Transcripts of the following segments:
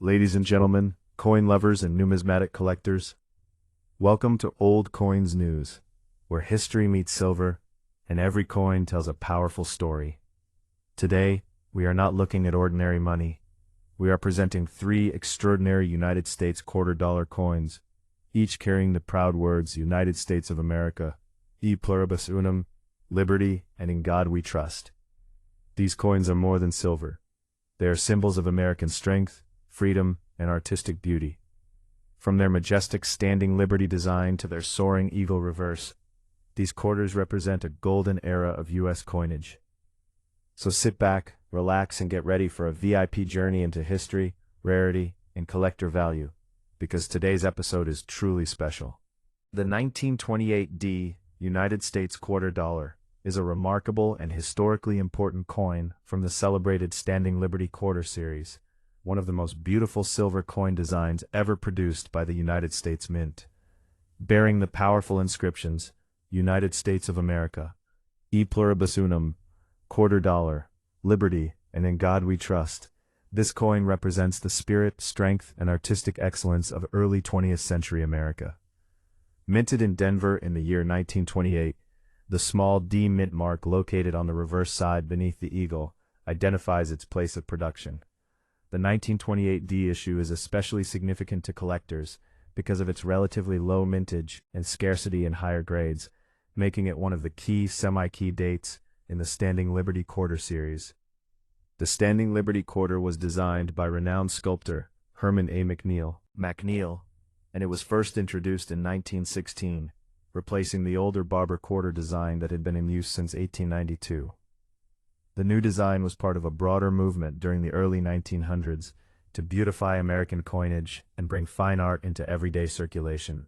Ladies and gentlemen, coin lovers and numismatic collectors, welcome to Old Coins News, where history meets silver, and every coin tells a powerful story. Today, we are not looking at ordinary money. We are presenting three extraordinary United States quarter-dollar coins, each carrying the proud words United States of America, E Pluribus Unum, Liberty, and In God We Trust. These coins are more than silver. They are symbols of American strength, freedom, and artistic beauty. From their majestic standing liberty design to their soaring eagle reverse, these quarters represent a golden era of U.S. coinage. So sit back, relax, and get ready for a VIP journey into history, rarity, and collector value, because today's episode is truly special. The 1928 United States quarter dollar is a remarkable and historically important coin from the celebrated Standing Liberty Quarter Series, one of the most beautiful silver coin designs ever produced by the United States Mint. Bearing the powerful inscriptions, United States of America, E Pluribus Unum, quarter dollar, Liberty, and In God We Trust, this coin represents the spirit, strength, and artistic excellence of early 20th century America. Minted in Denver in the year 1928, the small D mint mark located on the reverse side beneath the eagle identifies its place of production. The 1928 D issue is especially significant to collectors because of its relatively low mintage and scarcity in higher grades, making it one of the key semi-key dates in the Standing Liberty Quarter series. The Standing Liberty Quarter was designed by renowned sculptor Herman A. McNeil, and it was first introduced in 1916, replacing the older barber quarter design that had been in use since 1892. The new design was part of a broader movement during the early 1900s to beautify American coinage and bring fine art into everyday circulation.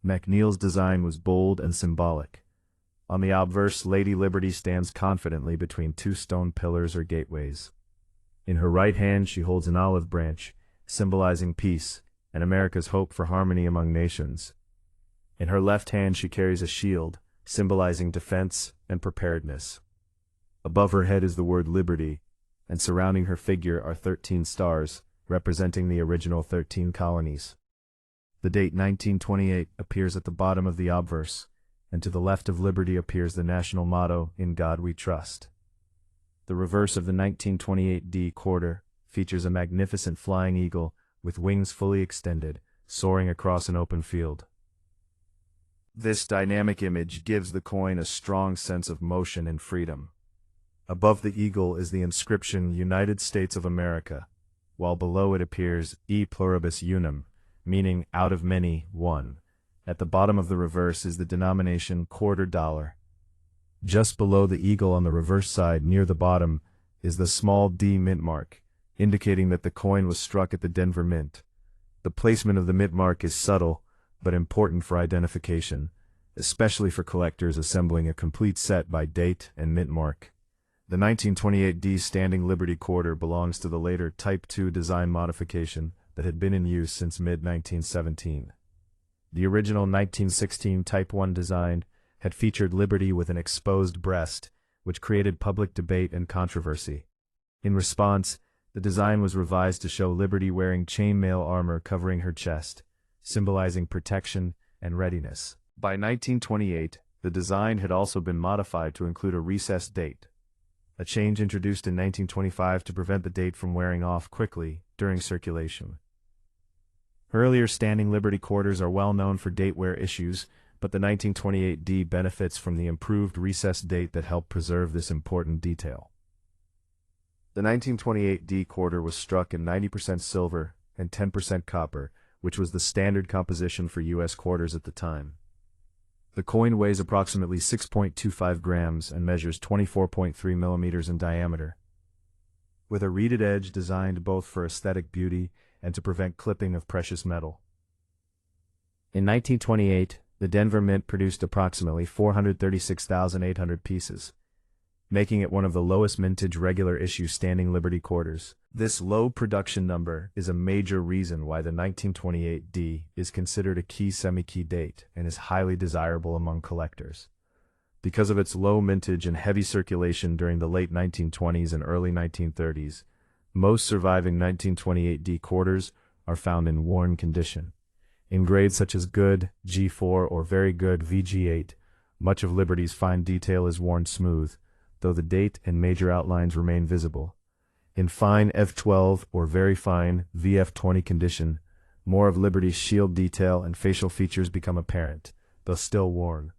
McNeil's design was bold and symbolic. On the obverse, Lady Liberty stands confidently between two stone pillars or gateways. In her right hand she holds an olive branch, symbolizing peace and America's hope for harmony among nations. In her left hand she carries a shield, symbolizing defense and preparedness. Above her head is the word Liberty, and surrounding her figure are 13 stars, representing the original 13 colonies. The date 1928 appears at the bottom of the obverse, and to the left of Liberty appears the national motto, In God We Trust. The reverse of the 1928 D quarter features a magnificent flying eagle with wings fully extended, soaring across an open field. This dynamic image gives the coin a strong sense of motion and freedom. Above the eagle is the inscription United States of America, while below it appears E Pluribus Unum, meaning out of many, one. At the bottom of the reverse is the denomination quarter dollar. Just below the eagle on the reverse side near the bottom is the small D mint mark, indicating that the coin was struck at the Denver Mint. The placement of the mint mark is subtle, but important for identification, especially for collectors assembling a complete set by date and mint mark. The 1928 D Standing Liberty Quarter belongs to the later Type II design modification that had been in use since mid-1917. The original 1916 Type I design had featured Liberty with an exposed breast, which created public debate and controversy. In response, the design was revised to show Liberty wearing chainmail armor covering her chest, symbolizing protection and readiness. By 1928, the design had also been modified to include a recessed date, a change introduced in 1925 to prevent the date from wearing off quickly during circulation. Earlier Standing Liberty quarters are well known for date-wear issues, but the 1928 D benefits from the improved recessed date that helped preserve this important detail. The 1928 D quarter was struck in 90% silver and 10% copper, which was the standard composition for U.S. quarters at the time. The coin weighs approximately 6.25 grams and measures 24.3 millimeters in diameter, with a reeded edge designed both for aesthetic beauty and to prevent clipping of precious metal. In 1928, the Denver Mint produced approximately 436,800 pieces, making it one of the lowest mintage regular issue Standing Liberty quarters. This low production number is a major reason why the 1928 D is considered a key semi-key date and is highly desirable among collectors. Because of its low mintage and heavy circulation during the late 1920s and early 1930s, Most surviving 1928 D quarters are found in worn condition. In grades such as good, G4, or very good, VG8, much of Liberty's fine detail is worn smooth, though the date and major outlines remain visible. In fine F12 or very fine VF20 condition, more of Liberty's shield detail and facial features become apparent, though still worn.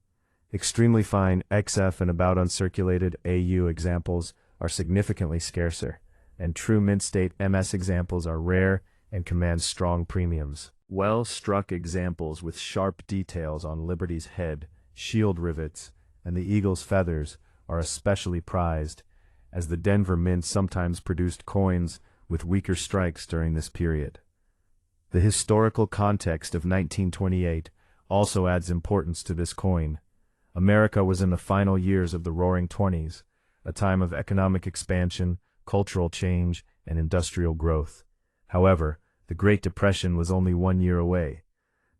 Extremely fine XF and about uncirculated AU examples are significantly scarcer, and true mint state MS examples are rare and command strong premiums. Well-struck examples with sharp details on Liberty's head, shield rivets, and the eagle's feathers are especially prized, as the Denver Mint sometimes produced coins with weaker strikes during this period. The historical context of 1928 also adds importance to this coin. America was in the final years of the Roaring Twenties, a time of economic expansion, cultural change, and industrial growth. However, the Great Depression was only 1 year away.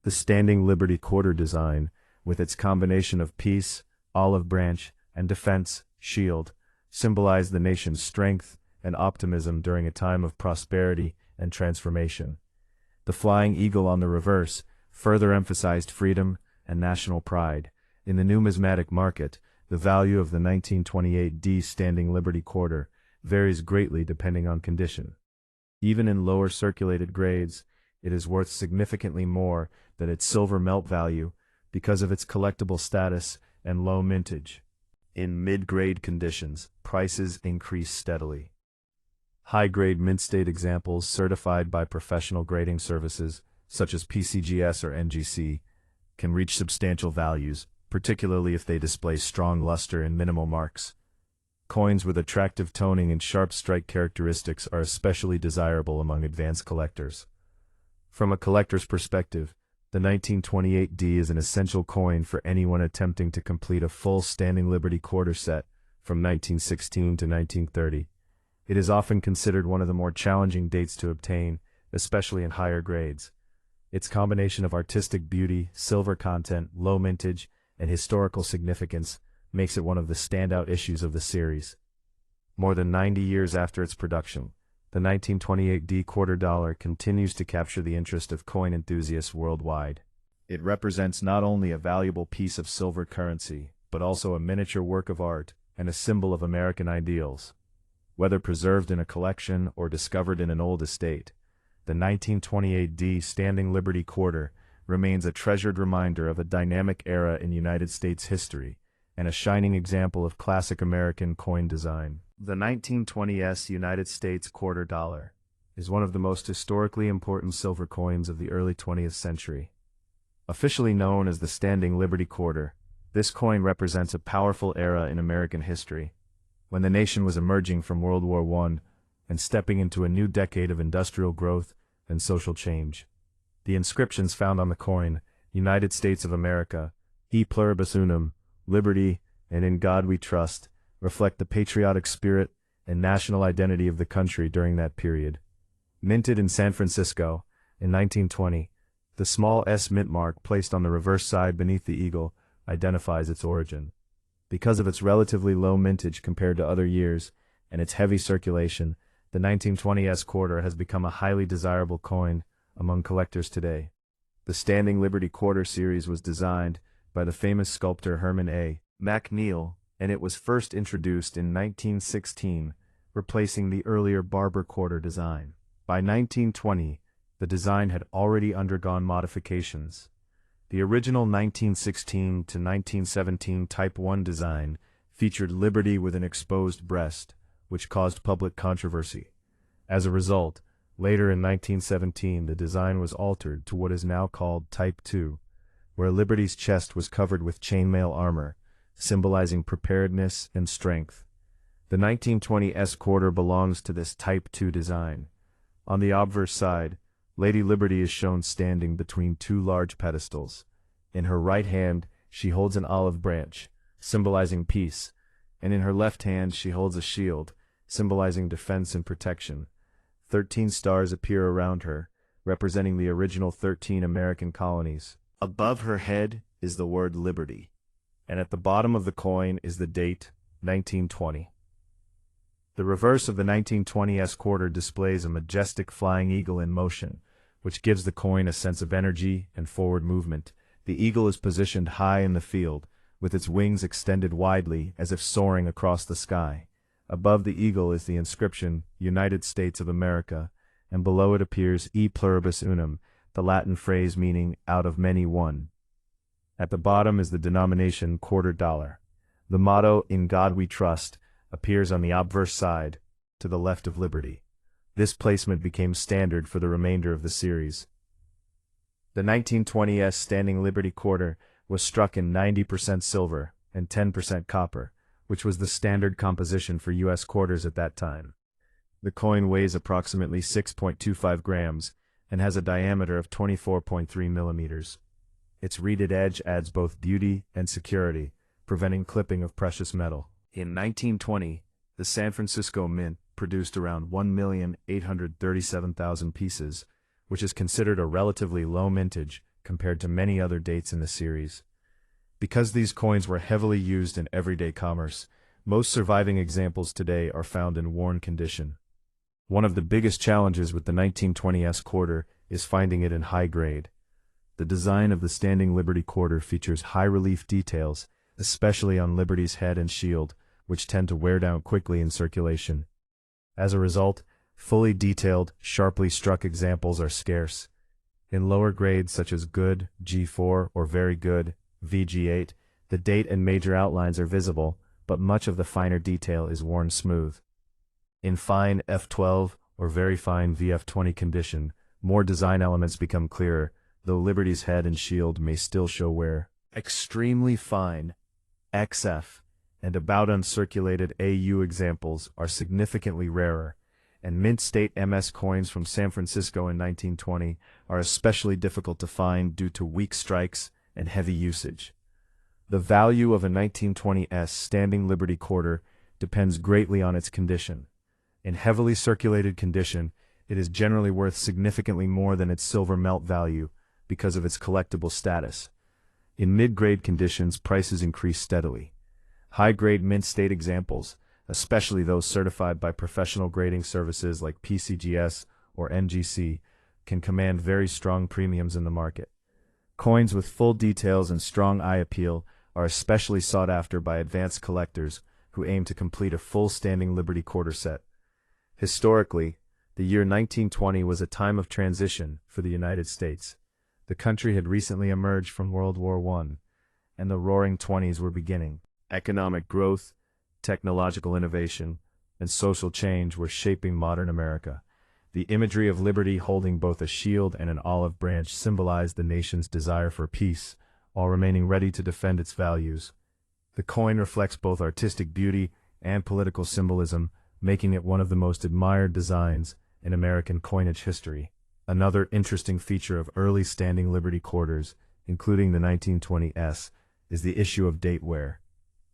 The Standing Liberty Quarter design, with its combination of peace, olive branch, and defense, shield, symbolized the nation's strength and optimism during a time of prosperity and transformation. The flying eagle on the reverse further emphasized freedom and national pride. In the numismatic market, the value of the 1928 D Standing Liberty Quarter varies greatly depending on condition. Even in lower circulated grades, it is worth significantly more than its silver melt value because of its collectible status and low mintage. In mid-grade conditions, prices increase steadily. High-grade mint-state examples certified by professional grading services, such as PCGS or NGC, can reach substantial values, particularly if they display strong luster and minimal marks. Coins with attractive toning and sharp strike characteristics are especially desirable among advanced collectors. From a collector's perspective, the 1928 D is an essential coin for anyone attempting to complete a full Standing Liberty Quarter set from 1916 to 1930. It is often considered one of the more challenging dates to obtain, especially in higher grades. Its combination of artistic beauty, silver content, low mintage, and historical significance makes it one of the standout issues of the series. More than 90 years after its production, the 1928 D quarter dollar continues to capture the interest of coin enthusiasts worldwide. It represents not only a valuable piece of silver currency, but also a miniature work of art and a symbol of American ideals. Whether preserved in a collection or discovered in an old estate, the 1928 D Standing Liberty Quarter remains a treasured reminder of a dynamic era in United States history and a shining example of classic American coin design. The 1920s United States quarter dollar is one of the most historically important silver coins of the early 20th century. Officially known as the Standing Liberty Quarter, this coin represents a powerful era in American history, when the nation was emerging from World War I and stepping into a new decade of industrial growth and social change. The inscriptions found on the coin, United States of America, E Pluribus Unum, Liberty, and In God We Trust, reflect the patriotic spirit and national identity of the country during that period. Minted in San Francisco in 1920, the small S mint mark placed on the reverse side beneath the eagle identifies its origin. Because of its relatively low mintage compared to other years and its heavy circulation, the 1920 S quarter has become a highly desirable coin among collectors today. The Standing Liberty Quarter series was designed by the famous sculptor Herman A. McNeil, and it was first introduced in 1916, replacing the earlier Barber Quarter design. By 1920, the design had already undergone modifications. The original 1916 to 1917 Type 1 design featured Liberty with an exposed breast, which caused public controversy. As a result, later in 1917 the design was altered to what is now called Type 2, where Liberty's chest was covered with chainmail armor, symbolizing preparedness and strength. The 1920 S quarter belongs to this Type 2 design. On the obverse side, Lady Liberty is shown standing between two large pedestals. In her right hand, she holds an olive branch, symbolizing peace, and in her left hand she holds a shield, symbolizing defense and protection. 13 stars appear around her, representing the original 13 American colonies. Above her head is the word Liberty, and at the bottom of the coin is the date 1920. The reverse of the 1920s quarter displays a majestic flying eagle in motion, which gives the coin a sense of energy and forward movement. The eagle is positioned high in the field, with its wings extended widely as if soaring across the sky. Above the eagle is the inscription, United States of America, and below it appears E Pluribus Unum, the Latin phrase meaning out of many one. At the bottom is the denomination quarter dollar. The motto, In God We Trust, appears on the obverse side, to the left of liberty. This placement became standard for the remainder of the series. The 1920s Standing Liberty Quarter was struck in 90% silver and 10% copper, which was the standard composition for U.S. quarters at that time. The coin weighs approximately 6.25 grams and has a diameter of 24.3 millimeters. Its reeded edge adds both beauty and security, preventing clipping of precious metal. In 1920, the San Francisco Mint produced around 1,837,000 pieces, which is considered a relatively low mintage compared to many other dates in the series. Because these coins were heavily used in everyday commerce, most surviving examples today are found in worn condition. One of the biggest challenges with the 1920s quarter is finding it in high grade. The design of the Standing Liberty Quarter features high-relief details, especially on Liberty's head and shield, which tend to wear down quickly in circulation. As a result, fully detailed, sharply struck examples are scarce. In lower grades such as Good, G4, or Very Good, VG8, the date and major outlines are visible, but much of the finer detail is worn smooth. In fine F12 or very fine VF20 condition, more design elements become clearer, though Liberty's head and shield may still show wear. Extremely fine XF and about uncirculated AU examples are significantly rarer, and mint state MS coins from San Francisco in 1920 are especially difficult to find due to weak strikes and heavy usage. The value of a 1920s Standing Liberty Quarter depends greatly on its condition. In heavily circulated condition, it is generally worth significantly more than its silver melt value because of its collectible status. In mid-grade conditions, prices increase steadily. High-grade mint state examples, especially those certified by professional grading services like PCGS or NGC, can command very strong premiums in the market. Coins with full details and strong eye appeal are especially sought after by advanced collectors who aim to complete a full Standing Liberty Quarter set. Historically, the year 1920 was a time of transition for the United States. The country had recently emerged from World War I, and the Roaring Twenties were beginning. Economic growth, technological innovation, and social change were shaping modern America. The imagery of liberty holding both a shield and an olive branch symbolized the nation's desire for peace, while remaining ready to defend its values. The coin reflects both artistic beauty and political symbolism, making it one of the most admired designs in American coinage history. Another interesting feature of early Standing Liberty Quarters, including the 1920s, is the issue of date wear.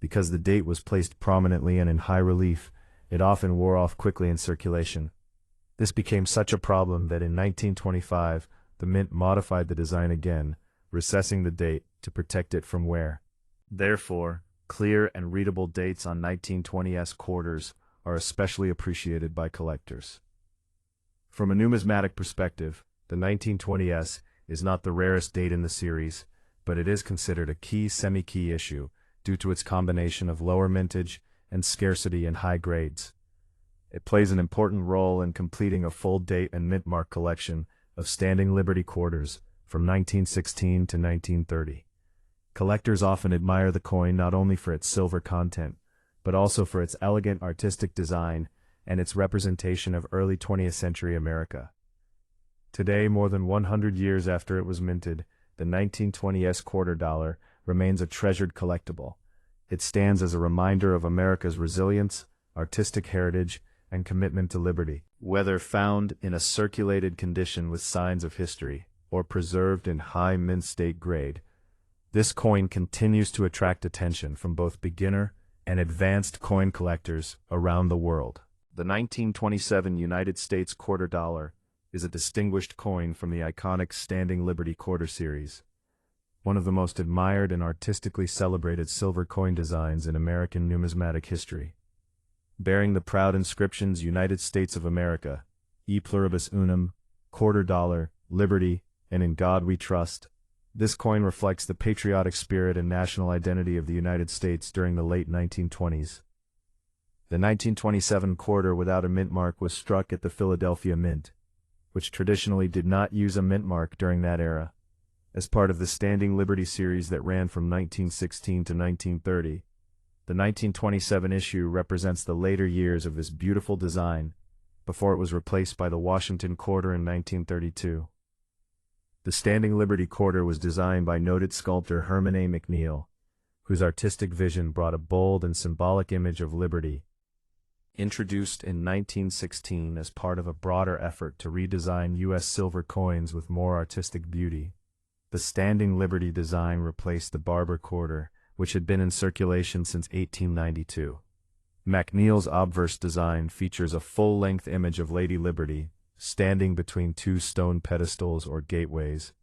Because the date was placed prominently and in high relief, it often wore off quickly in circulation. This became such a problem that in 1925, the Mint modified the design again, recessing the date to protect it from wear. Therefore, clear and readable dates on 1920s quarters are especially appreciated by collectors. From a numismatic perspective, the 1920s is not the rarest date in the series, but it is considered a key semi-key issue due to its combination of lower mintage and scarcity in high grades. It plays an important role in completing a full date and mint mark collection of Standing Liberty Quarters from 1916 to 1930. Collectors often admire the coin not only for its silver content, but also for its elegant artistic design and its representation of early 20th century America. Today, more than 100 years after it was minted, the 1920s quarter dollar remains a treasured collectible. It stands as a reminder of America's resilience, artistic heritage, and commitment to liberty. Whether found in a circulated condition with signs of history, or preserved in high mint state grade, this coin continues to attract attention from both beginner and advanced coin collectors around the world. The 1927 United States quarter dollar is a distinguished coin from the iconic Standing Liberty Quarter series, one of the most admired and artistically celebrated silver coin designs in American numismatic history. bearing the proud inscriptions United States of America, E Pluribus Unum, Quarter Dollar, Liberty, and In God We Trust. This coin reflects the patriotic spirit and national identity of the United States during the late 1920s. The 1927 quarter without a mint mark was struck at the Philadelphia Mint, which traditionally did not use a mint mark during that era. As part of the Standing Liberty series that ran from 1916 to 1930, the 1927 issue represents the later years of this beautiful design, before it was replaced by the Washington Quarter in 1932. The Standing Liberty Quarter was designed by noted sculptor Herman A. McNeil, whose artistic vision brought a bold and symbolic image of liberty. Introduced in 1916 as part of a broader effort to redesign U.S. silver coins with more artistic beauty, the Standing Liberty design replaced the Barber Quarter, which had been in circulation since 1892. McNeil's obverse design features a full-length image of Lady Liberty, standing between two stone pedestals or gateways.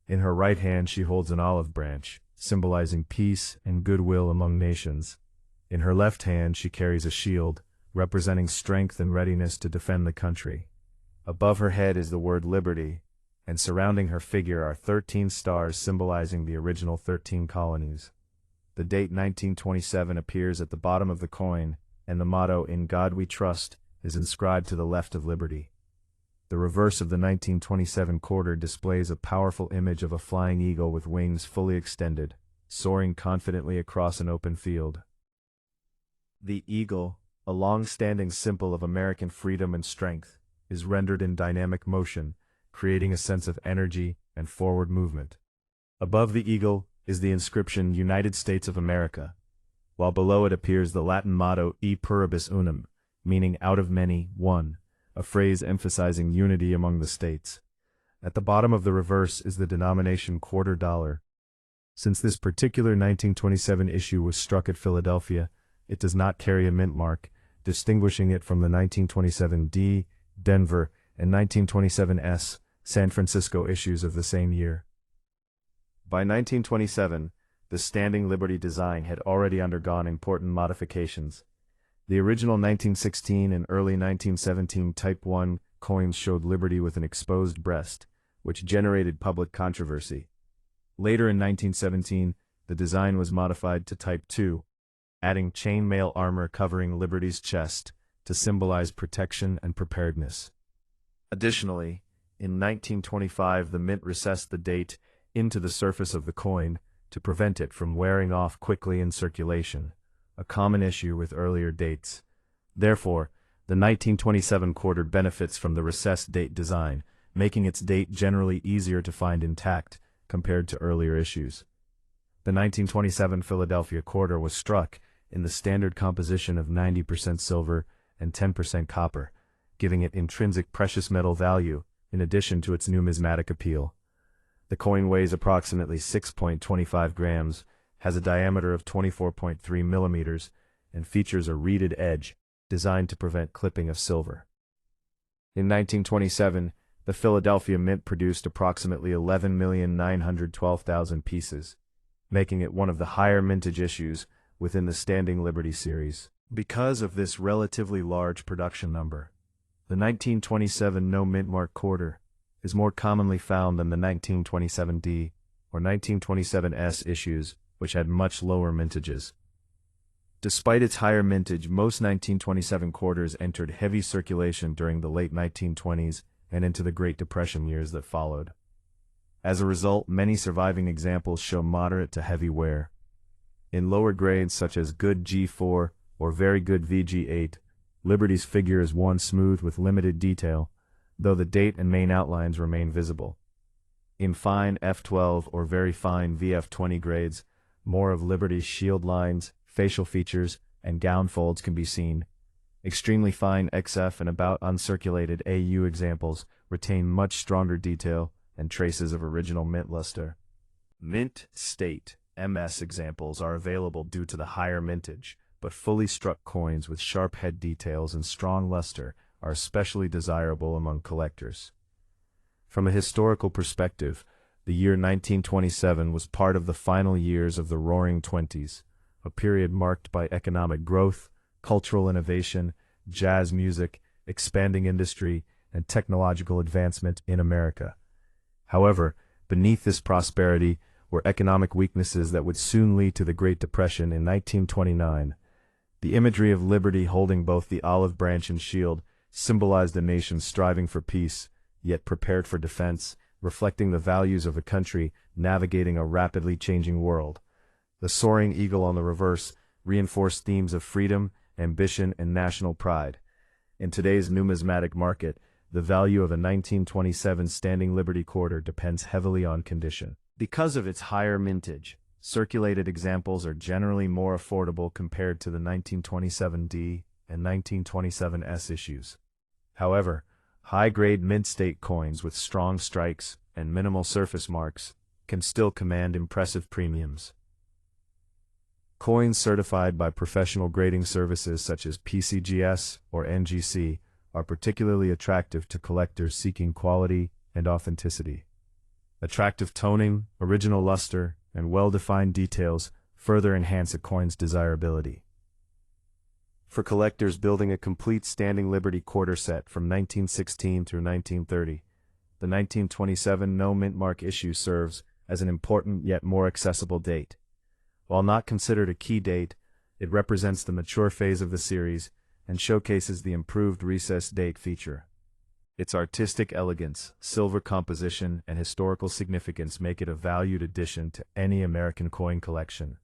In her right hand she holds an olive branch, symbolizing peace and goodwill among nations. In her left hand she carries a shield, representing strength and readiness to defend the country. Above her head is the word Liberty, and surrounding her figure are 13 stars symbolizing the original 13 colonies. The date 1927 appears at the bottom of the coin, and the motto, In God We Trust, is inscribed to the left of Liberty. The reverse of the 1927 quarter displays a powerful image of a flying eagle with wings fully extended, soaring confidently across an open field. The eagle, a long-standing symbol of American freedom and strength, is rendered in dynamic motion, creating a sense of energy and forward movement. Above the eagle is the inscription United States of America, while below it appears the Latin motto E Pluribus Unum, meaning out of many, one, a phrase emphasizing unity among the states. At the bottom of the reverse is the denomination quarter dollar. Since this particular 1927 issue was struck at Philadelphia, it does not carry a mint mark, distinguishing it from the 1927D, Denver, and 1927S, San Francisco issues of the same year. By 1927, the Standing Liberty design had already undergone important modifications. The original 1916 and early 1917 Type 1 coins showed Liberty with an exposed breast, which generated public controversy. Later in 1917, the design was modified to Type 2, adding chainmail armor covering Liberty's chest to symbolize protection and preparedness. Additionally, in 1925 the mint recessed the date into the surface of the coin to prevent it from wearing off quickly in circulation, a common issue with earlier dates. Therefore, the 1927 quarter benefits from the recessed date design, making its date generally easier to find intact compared to earlier issues. The 1927 Philadelphia quarter was struck in the standard composition of 90% silver and 10% copper, giving it intrinsic precious metal value in addition to its numismatic appeal. The coin weighs approximately 6.25 grams, has a diameter of 24.3 millimeters, and features a reeded edge designed to prevent clipping of silver. In 1927, the Philadelphia Mint produced approximately 11,912,000 pieces, making it one of the higher mintage issues within the Standing Liberty series. Because of this relatively large production number, the 1927 no mint mark quarter is more commonly found than the 1927D or 1927S issues, which had much lower mintages. Despite its higher mintage, most 1927 quarters entered heavy circulation during the late 1920s and into the Great Depression years that followed. As a result, many surviving examples show moderate to heavy wear. In lower grades such as good G4 or very good VG8, Liberty's figure is worn smooth with limited detail, though the date and main outlines remain visible. In fine F12 or very fine VF20 grades, more of Liberty's shield lines, facial features, and gown folds can be seen. Extremely fine XF and about uncirculated AU examples retain much stronger detail and traces of original mint luster. Mint State MS examples are available due to the higher mintage, but fully struck coins with sharp head details and strong luster are especially desirable among collectors. From a historical perspective, the year 1927 was part of the final years of the Roaring Twenties, a period marked by economic growth, cultural innovation, jazz music, expanding industry, and technological advancement in America. However, beneath this prosperity were economic weaknesses that would soon lead to the Great Depression in 1929. The imagery of liberty holding both the olive branch and shield symbolized a nation striving for peace, yet prepared for defense, reflecting the values of a country navigating a rapidly changing world. The soaring eagle on the reverse reinforced themes of freedom, ambition, and national pride. In today's numismatic market, the value of a 1927 Standing Liberty Quarter depends heavily on condition. Because of its higher mintage, circulated examples are generally more affordable compared to the 1927D and 1927S issues. However, high-grade mint-state coins with strong strikes and minimal surface marks can still command impressive premiums. Coins certified by professional grading services such as PCGS or NGC are particularly attractive to collectors seeking quality and authenticity. Attractive toning, original luster, and well-defined details further enhance a coin's desirability. For collectors building a complete Standing Liberty quarter set from 1916 through 1930, the 1927 no mint mark issue serves as an important yet more accessible date. While not considered a key date, it represents the mature phase of the series and showcases the improved recess date feature. Its artistic elegance, silver composition, and historical significance make it a valued addition to any American coin collection.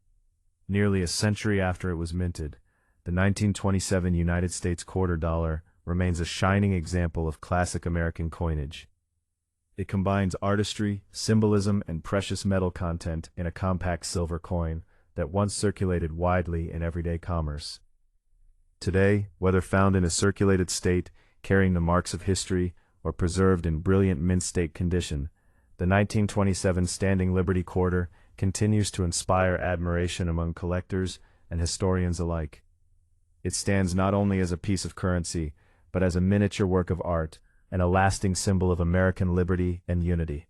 Nearly a century after it was minted, the 1927 United States quarter dollar remains a shining example of classic American coinage. It combines artistry, symbolism, and precious metal content in a compact silver coin that once circulated widely in everyday commerce. Today, whether found in a circulated state, carrying the marks of history, or preserved in brilliant mint-state condition, the 1927 Standing Liberty Quarter continues to inspire admiration among collectors and historians alike. It stands not only as a piece of currency, but as a miniature work of art and a lasting symbol of American liberty and unity.